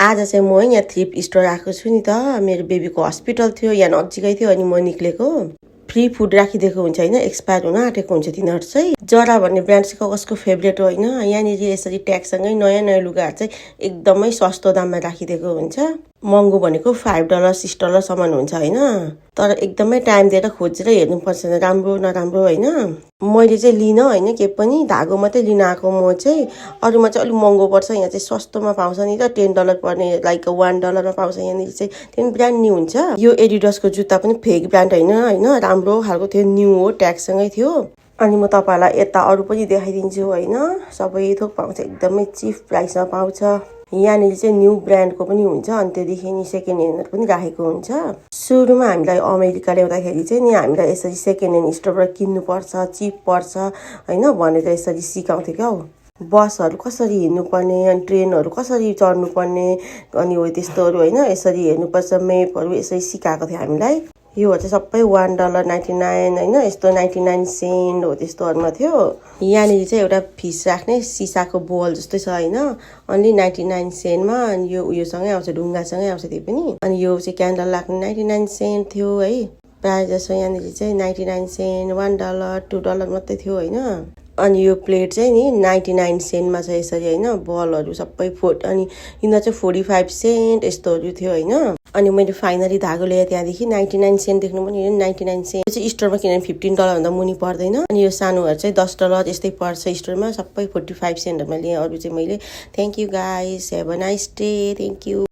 आज चाहिँ म यहाँ थ्रिफ्ट स्टोर आएको छु नि त। मेरो बेबीको हस्पिटल थियो यहाँ नजिकै थियो अनि म निक्लेको। फ्री फुड राखिदिएको हुन्छ होइन, एक्सपायर हुन आँटेको हुन्छ तिनीहरू चाहिँ। जरा भन्ने ब्रान्ड चाहिँ कसको फेभरेट हो होइन। यहाँनिर यसरी ट्यागसँगै नयाँ नयाँ लुगाहरू चाहिँ एकदमै सस्तो दाममा राखिदिएको हुन्छ। महँगो भनेको $5 $6 हुन्छ होइन, तर एकदमै टाइम दिएर खोजेर हेर्नुपर्छ राम्रो नराम्रो होइन। मैले चाहिँ लिन होइन के पनि धागो मात्रै लिन आएको म चाहिँ। अरूमा चाहिँ अलिक महँगो पर्छ, यहाँ चाहिँ सस्तोमा पाउँछ नि त। $10 पर्ने लाइक $1 पाउँछ यहाँनिर चाहिँ। त्यो ब्रान्ड न्यू हुन्छ। यो एडिडासको जुत्ता पनि फेक ब्रान्ड होइन राम्रो खालको थियो, न्यू हो, ट्यागसँगै थियो। अनि म तपाईँहरूलाई यता अरू पनि देखाइदिन्छु होइन। सबै थोक पाउँछ, एकदमै चिप प्राइसमा पाउँछ। यहाँनिर चाहिँ न्यू ब्रान्डको पनि हुन्छ अनि त्यहाँदेखि नि सेकेन्ड ह्यान्डहरू पनि राखेको हुन्छ। सुरुमा हामीलाई अमेरिका ल्याउँदाखेरि चाहिँ नि हामीलाई यसरी सेकेन्ड ह्यान्ड स्टोरबाट किन्नुपर्छ, चिप पर्छ होइन भनेर यसरी सिकाउँथ्यो क्या हौ। बसहरू कसरी हिँड्नुपर्ने अनि ट्रेनहरू कसरी चढ्नुपर्ने अनि हो त्यस्तोहरू होइन, यसरी हेर्नुपर्छ, मेपहरू यसरी सिकाएको थियो हामीलाई। यो चाहिँ सबै $1.99 होइन, यस्तो 99 सेन्ट हो त्यस्तोहरूमा थियो। यहाँनिर चाहिँ एउटा फिस राख्ने सिसाको बोल जस्तै छ होइन, अन्ली 99 सेन्टमा। अनि यो उयोसँगै आउँछ, ढुङ्गासँगै आउँछ त्यो पनि। अनि यो चाहिँ क्यान्डल लाग्ने 99 सेन्ट थियो है। प्रायः जसो यहाँनिर चाहिँ 99 सेन्ट, $1 $2 मात्रै थियो होइन। अनि यो प्लेट चाहिँ नि 99 सेन्टमा छ यसरी होइन। बलहरू सबै अनि यिनीहरू चाहिँ 45 सेन्ट यस्तोहरू थियो होइन। अनि मैले फाइनली धागो ल्याएँ त्यहाँदेखि 99 सेन्ट देख्नु पनि 99 सेन्ट। यो चाहिँ स्टोरमा किनभने $15 भन्दा मुनि पर्दैन। अनि यो सानोहरू चाहिँ $10 यस्तै पर्छ स्टोरमा, सबै 45 सेन्टहरूमा लिएँ। अरू चाहिँ मैले thank you guys, have a nice day, thank you.